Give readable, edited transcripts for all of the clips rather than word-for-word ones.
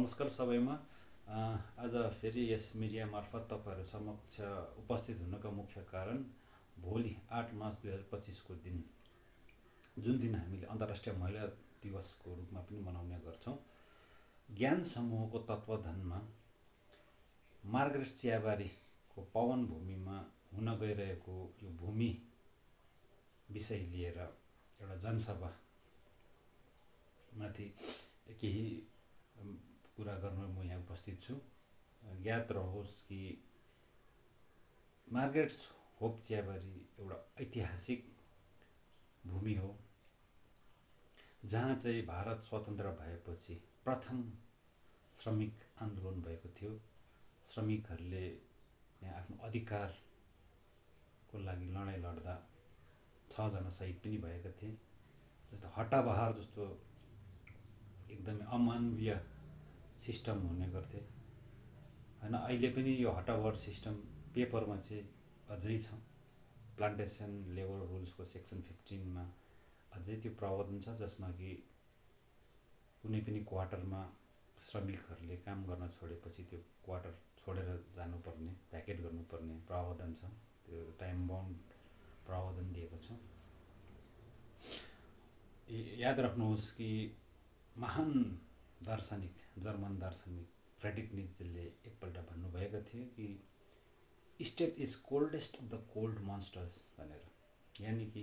नमस्कार सबैमा। आज फेरि यस मिडिया मार्फत तपाईहरु समक्ष उपस्थित हुनका मुख्य कारण भोलि 8 मार्च 2025 को दिन, जुन दिन हामीले अन्तर्राष्ट्रिय महिला दिवसको रूपमा पनि मनाउने गर्छौं, ज्ञान समूहको तत्त्वावधानमा मार्गरेट चियाबारीको पवन भूमिमा हुन गइरहेको यो भूमि विषय लिएर एउटा जनसभा माथि केही कुरा गर्न म यहाँ उपस्थित छु। याद रहोस् कि मार्गरेट होप चियाबारी एउटा ऐतिहासिक भूमि हो, जहाँ चाहिँ भारत स्वतन्त्र भएपछि प्रथम श्रमिक आन्दोलन भएको थियो। श्रमिकहरूले यहाँ आफ्नो अधिकारको लागि लडाईँ लड्दा 6 जना शहीद पनि भएका थिए। जस्तो हट्टाबहार जस्तो एकदमै अमानवीय सिस्टम हुने गर्थे हैन। अहिले पनि यो हट्टाबहार सिस्टम पेपरमा चाहिँ अझै छ। प्लान्टेसन लेबर रुल्सको सेक्सन 15 मा अझै त्यो प्रावधान छ, जसमा कि कुनै पनि क्वार्टरमा श्रमिकहरूले काम गर्न छोडेपछि त्यो क्वार्टर छोडेर जानुपर्ने, भ्याकेट गर्नुपर्ने प्रावधान छ। त्यो टाइम बाउन्ड प्रावधान दिएको छ। याद राख्नुहोस् कि महान दार्शनिक, जर्मन दार्शनिक फ्रेडरिक नीत्जेले एकपल्ट भन्नुभएका थिए कि state is coldest of the cold monsters भनेर, यानी कि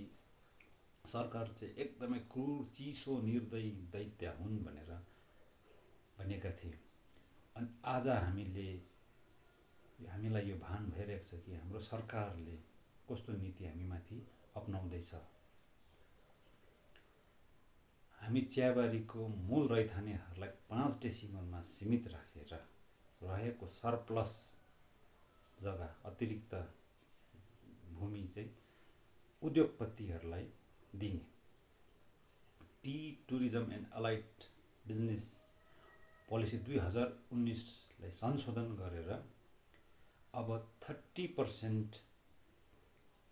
सरकार चाहिँ एकदमै क्रूर, चिसो, निर्दयी दैत्य हुन् भनेर भनेका थिए। अनि आज हामीलाई यो भान भइरहेको छ कि हाम्रो सरकारले कस्तो नीति हामीमाथि अपनाउँदैछ। हामी चियाबारीको मूल रैथानेहरूलाई 5 डेसिमलमा सीमित राखेर रहेको सरप्लस जग्गा, अतिरिक्त भूमि चाहिँ उद्योगपतिहरूलाई दिने। T tourism and allied business policy 2019 लाई संशोधन गरेर अब 30%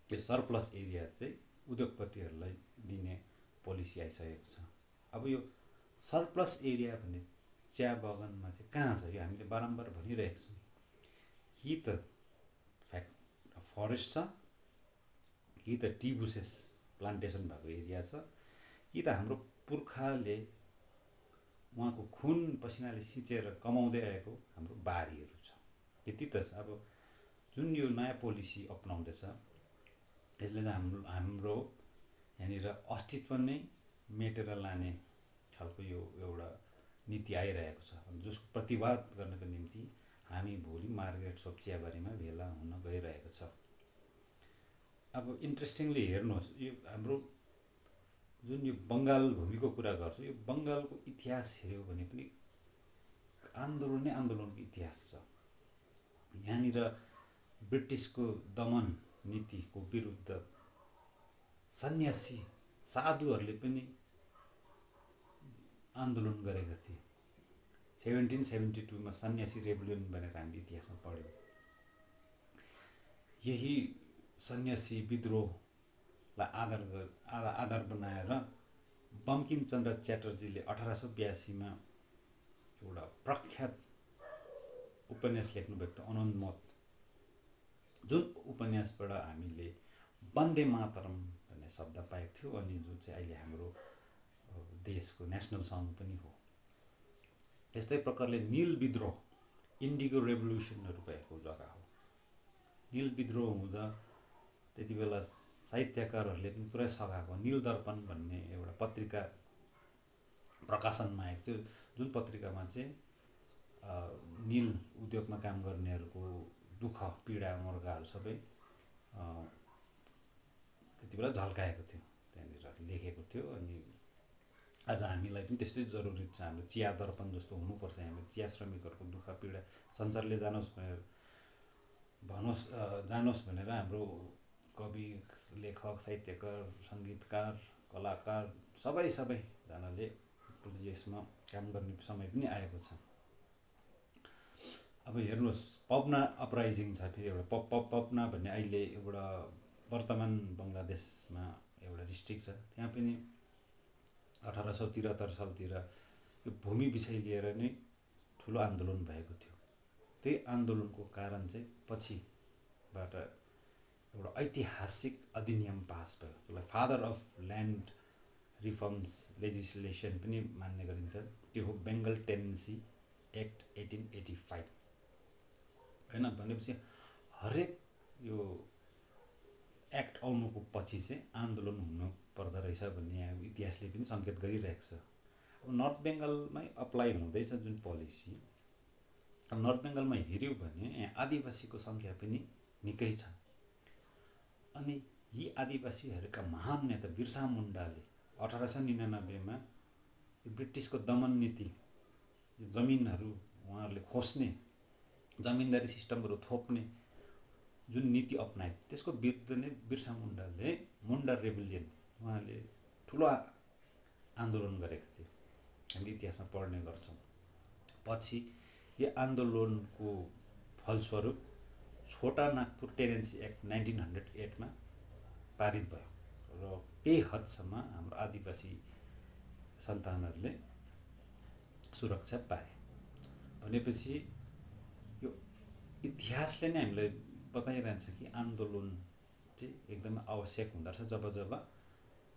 के सरप्लस एरिया चाहिँ उद्योगपतिहरूलाई दिने पोलिसी आइसकेको छ। अब यो सरप्लस एरिया भन्ने चिया बगानमा चाहिँ कहाँ छ? यो हामीले बारम्बार भनिरहेको छौँ। कि त फरेस्ट छ, कि त टी बुसेस प्लान्टेसन भएको एरिया छ, कि त हाम्रो पुर्खाले उहाँको खुन पसिनाले सिचेर कमाउँदै आएको हाम्रो बारीहरू छ। यति त छ। अब जुन यो नयाँ पोलिसी अपनाउँदैछ, यसले चाहिँ हाम्रो यहाँनिर अस्तित्व नै मेटेर लाने खालको यो एउटा नीति आइरहेको छ, जसको प्रतिवाद गर्नको निम्ति हामी भोलि मार्गरेट होप चियाबारीमा भेला हुन गइरहेको छ। अब इन्ट्रेस्टिङली हेर्नुहोस्, यो हाम्रो जुन यो बङ्गाल भूमिको कुरा गर्छु, यो बङ्गालको इतिहास हेर्यो भने पनि आन्दोलनको इतिहास छ। यहाँनिर ब्रिटिसको दमन नीतिको विरुद्ध सन्यासी साधुहरूले पनि आन्दोलन गरेका थिए। 1772 मा सन्यासी रेभोल्युसन भनेर हामीले इतिहासमा पढ्यौं। यही सन्यासी विद्रोहलाई आधार बनाएर बंकिम चन्द्र च्याटर्जीले 1882 मा एउटा प्रख्यात उपन्यास लेख्नु भएको थियो, अनन्द, जुन उपन्यासबाट हामीले वन्दे मातरम भन्ने शब्द पाएको थियो, अनि जुन चाहिँ अहिले हाम्रो देशको नेशनल सङ पनि हो। यस्तै प्रकारले नील विद्रोह, इन्डिगो रेभोल्युसनहरु भएको जग्गा हो। नील विद्रोह हुँदा त्यति बेला साहित्यकारहरूले पनि पुरै सघाएको नील दर्पण भन्ने एउटा पत्रिका प्रकाशनमा आएको थियो, जुन पत्रिकामा चाहिँ नील उद्योगमा काम गर्नेहरूको दुःख, पीडा, मर्काहरू सबै त्यति बेला झल्काएको थियो, त्यहाँनिर लेखेको थियो। अनि आज हामीलाई पनि त्यस्तै जरुरी छ। हाम्रो चिया दर्पण जस्तो हुनुपर्छ। हाम्रो चिया श्रमिकहरूको दुःख पीडा संसारले जानोस् भनेर हाम्रो कवि, लेखक, साहित्यकार, संगीतकार, कलाकार सबैजनाले यसमा काम गर्ने समय पनि आएको छ। अब हेर्नुहोस्, पपना अपराइजिङ छ। फेरि एउटा पपना भन्ने अहिले एउटा वर्तमान बङ्गलादेशमा एउटा डिस्ट्रिक्ट छ। त्यहाँ पनि 1873 सालतिर यो भूमि विषय लिएर नै ठुलो आन्दोलन भएको थियो। त्यही आन्दोलनको कारण चाहिँ पछिबाट एउटा ऐतिहासिक अधिनियम पास भयो, त्यसलाई father of land reforms legislation पनि मान्ने गरिन्छ। त्यो हो बेङ्गल टेनेन्सी एक्ट 1885 होइन। भनेपछि हरेक यो एक्ट आउनुको पछि चाहिँ आन्दोलन हुनु पर्दो रहेछ भन्ने यहाँ इतिहासले पनि सङ्केत गरिरहेको छ। अब नर्थ बेङ्गलमै अप्लाई हुँदैछ जुन पोलिसी, अब नर्थ बेङ्गलमा हेऱ्यौँ भने यहाँ आदिवासीको सङ्ख्या पनि निकै छ। अनि यी आदिवासीहरूका महान नेता बिर्सा मुन्डाले 1899मा ब्रिटिसको दमन नीति, जमिनहरू उहाँहरूले खोज्ने, जमिनदारी सिस्टमहरू थोप्ने जुन नीति अपनाए त्यसको विरुद्ध नै बिर्सा मुन्डाले मुन्डा रेभोल्युसन उहाँले ठुलो आन्दोलन गरेका थिए, हामीले इतिहासमा पढ्ने गर्छौँ। पछि यो आन्दोलनको फलस्वरूप छोटा नागपुर टेनेन्सी एक्ट 1908मा पारित भयो र केही हदसम्म हाम्रो आदिवासी सन्तानहरूले सुरक्षा पाए। भनेपछि यो इतिहासले नै हामीलाई बताइरहन्छ कि आन्दोलन चाहिँ एकदमै आवश्यक हुँदो रहेछ जब जब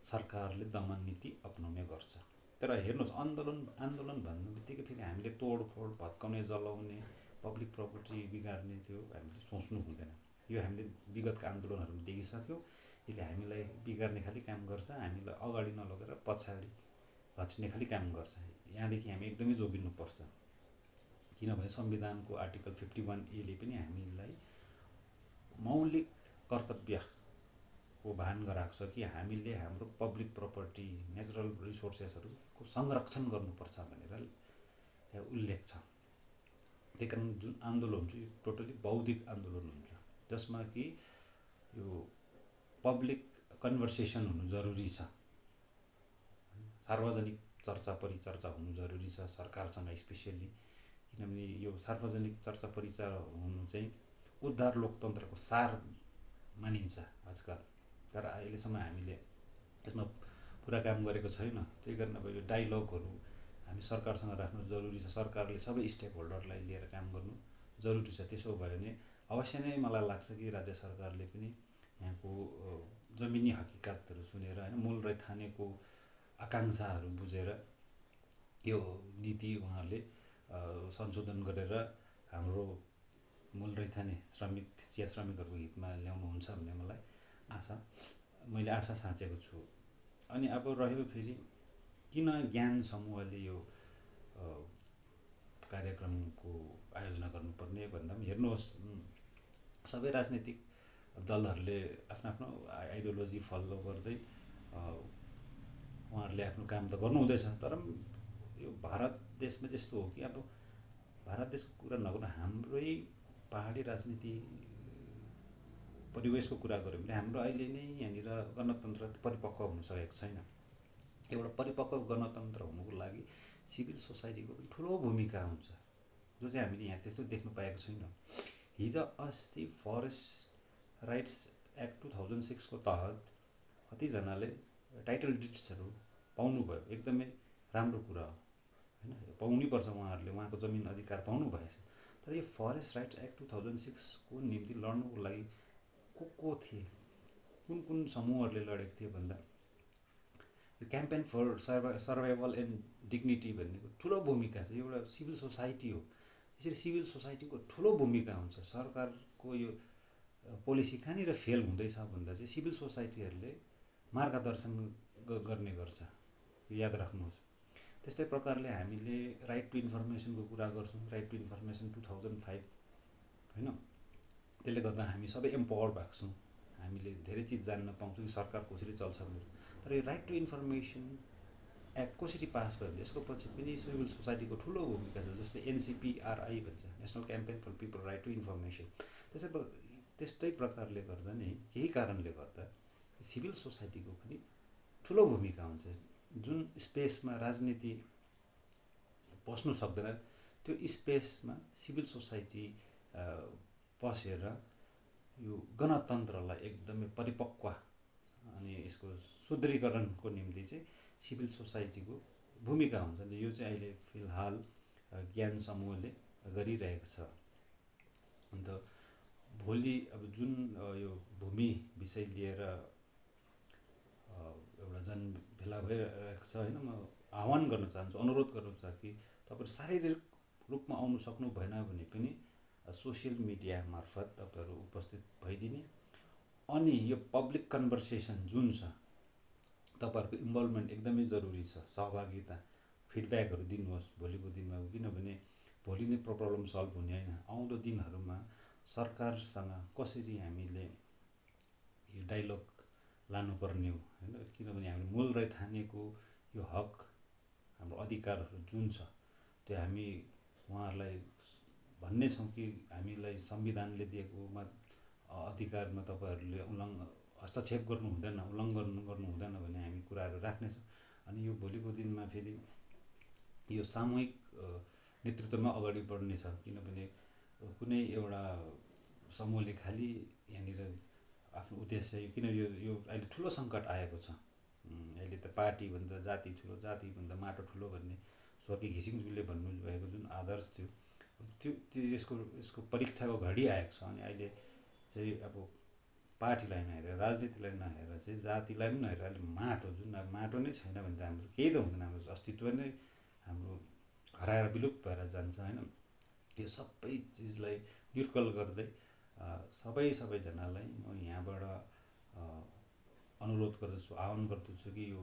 सरकारले दमन नीति अपनाउने गर्छ। तर हेर्नुहोस्, आन्दोलन भन्नु बित्तिकै फेरि हामीले तोडफोड, भत्काउने, जलाउने, पब्लिक प्रपर्टी बिगार्ने त्यो हामीले सोच्नु हुँदैन। यो हामीले विगतका आन्दोलनहरू देखिसक्यौँ। यसले हामीलाई बिगार्ने खालि काम गर्छ, हामीलाई अगाडि नलगेर पछाडि घच्ने खालि काम गर्छ। यहाँदेखि हामी एकदमै जोगिनुपर्छ, किनभने संविधानको आर्टिकल 51A ले पनि हामीलाई मौलिक कर्तव्यको भान गराएको छ कि हामीले हाम्रो पब्लिक प्रपर्टी, नेचुरल रिसोर्सेसहरूको संरक्षण गर्नुपर्छ भनेर त्यहाँ उल्लेख छ। त्यही कारण जुन आन्दोलन हुन्छ यो टोटली बौद्धिक आन्दोलन हुन्छ, जसमा कि यो पब्लिक कन्भर्सेसन हुनु जरुरी छ, सार्वजनिक चर्चा परिचर्चा हुनु जरुरी छ सरकारसँग स्पेसियली। किनभने यो सार्वजनिक चर्चा परिचर्चा हुनु चाहिँ उद्धार लोकतन्त्रको सार मानिन्छ आजकल। तर अहिलेसम्म हामीले यसमा पुरा काम गरेको छैन। त्यही कारण अब यो डायलगहरू हामी सरकारसँग राख्नु जरुरी छ। सरकारले सबै स्टेक होल्डरलाई लिएर काम गर्नु जरुरी छ। त्यसो भयो भने अवश्य नै मलाई लाग्छ कि राज्य सरकारले पनि यहाँको जमिनी हकिकतहरू सुनेर हैन, मूल रैथानेको आकाङ्क्षाहरू बुझेर यो नीति उहाँहरूले संशोधन गरेर हाम्रो मूल रैथाने श्रमिक, चिया श्रमिकहरूको हितमा ल्याउनुहुन्छ भन्ने मैले आशा साँचेको छु। अनि अब रह्यो फेरि किन ज्ञान समूहले यो कार्यक्रमको आयोजना गर्नुपर्ने भन्दा पनि हेर्नुहोस्, सबै राजनीतिक दलहरूले आफ्नो आफ्नो आइडियोलोजी फलो गर्दै उहाँहरूले आफ्नो काम त गर्नुहुँदैछ। तर यो भारत देशमा त्यस्तो हो कि अब भारत देशको कुरा नगर्नु, हाम्रै पहाडी राजनीति परिवेशको कुरा गऱ्यो भने हाम्रो अहिले नै यहाँनिर गणतन्त्र परिपक्व हुन सकेको छैन। एउटा परिपक्व गणतन्त्र हुनुको लागि सिभिल सोसाइटीको पनि ठुलो भूमिका हुन्छ, जो चाहिँ हामीले यहाँ त्यस्तो देख्नु पाएको छैनौँ। हिजो अस्ति फरेस्ट राइट्स एक्ट 2006 को तहत कतिजनाले टाइटल डिड्सहरू पाउनुभयो, एकदमै राम्रो कुरा हो हैन, पाउनुपर्छ। उहाँहरूले उहाँको जमिन अधिकार पाउनु भएछ। तर यो फरेस्ट राइट्स एक्ट 2006 को निम्ति लड्नुको लागि को थिए, कुन समूहहरूले लडेको थियो भन्दा यो campaign for survival and dignity भन्नेको ठुलो भूमिका छ। एउटा सिभिल सोसाइटी हो। यसरी सिभिल सोसाइटीको ठुलो भूमिका हुन्छ। सरकारको यो पोलिसी कहाँनिर फेल हुँदैछ भन्दा चाहिँ सिभिल सोसाइटीहरूले मार्गदर्शन गर्ने गर्छ, याद राख्नुहोस्। त्यस्तै प्रकारले हामीले राइट टु इन्फर्मेसनको कुरा गर्छौँ, राइट टु इन्फर्मेसन 2005 हैन। त्यसले गर्दा हामी सबै एम्पावर भएको छौँ, हामीले धेरै चिज जान्न पाउँछौँ कि सरकार कसरी चल्छ भनेर। तर यो राइट टु इन्फर्मेसन एक्ट कसरी पास भयो भने यसको पछि पनि सिभिल सोसाइटीको ठुलो भूमिका छ। जस्तै NCPRI भन्छ, national campaign for people right to information. त्यस्तै प्रकारले गर्दा नै यही कारणले गर्दा सिभिल सोसाइटीको पनि ठुलो भूमिका हुन्छ। जुन स्पेसमा राजनीति पस्नु सक्दैन त्यो स्पेसमा सिभिल सोसाइटी पसेर यो गणतन्त्रलाई एकदमै परिपक्व अनि यसको सुदृढीकरणको निम्ति चाहिँ सिभिल सोसाइटीको भूमिका हुन्छ। यो चाहिँ अहिले फिलहाल ज्ञान समूहले गरिरहेको छ। अन्त भोलि अब जुन यो भूमि विषय लिएर एउटा जनभेला भइरहेको छ होइन, म आह्वान गर्न चाहन्छु, अनुरोध गर्न चाहन्छु कि तपाईँहरू शारीरिक रूपमा आउनु सक्नु भएन भने पनि सोसियल मिडिया मार्फत तपाईँहरू उपस्थित भइदिने, अनि यो पब्लिक कन्भर्सेसन जुन छ तपाईँहरूको इन्भल्भमेन्ट एकदमै जरुरी छ, सहभागिता, फिडब्याकहरू दिनुहोस् भोलिको दिनमा, किनभने भोलि नै प्रब्लम सल्भ हुने होइन। आउँदो दिनहरूमा सरकारसँग कसरी हामीले यो डायलग लानुपर्ने हो होइन, किनभने हामीले मूल रैथानेको यो हक, हाम्रो अधिकारहरू जुन छ त्यो हामी उहाँहरूलाई भन्ने छौँ कि हामीलाई संविधानले दिएकोमा अधिकारमा तपाईँहरूले हस्तक्षेप गर्नु हुँदैन, उल्लङ्घन गर्नु हुँदैन भन्ने हामी कुराहरू राख्नेछौँ। अनि यो भोलिको दिनमा फेरि यो सामूहिक नेतृत्वमा अगाडि बढ्नेछ, किनभने कुनै एउटा समूहले खालि यहाँनिर आफ्नो उद्देश्य, किन यो अहिले ठुलो सङ्कट आएको छ। अहिले त पार्टीभन्दा जाति ठुलो, जातिभन्दा माटो ठुलो भन्ने स्वर्गीय घिसिङज्यूले भन्नुभएको जुन आदर्श थियो, त्यो यसको परीक्षाको घडी आएको छ। अनि अहिले चाहिँ अब पार्टीलाई नहेरेर, राजनीतिलाई नहेरेर चाहिँ जातिलाई पनि नहेरेर अहिले माटो, जुन अब माटो नै छैन भने त हाम्रो केही त हुँदैन, हाम्रो अस्तित्व नै हाम्रो हराएर विलुप्त भएर जान्छ होइन। यो सबै चिजलाई निर्कल गर्दै सबैजनालाई म यहाँबाट अनुरोध गर्दछु, आह्वान गर्दछु कि यो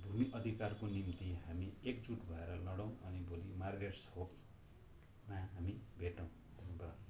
भूमि अधिकारको निम्ति हामी एकजुट भएर लडौँ, अनि भोलि मार्गेट्स होपमा हामी भेटौँ। धन्यवाद।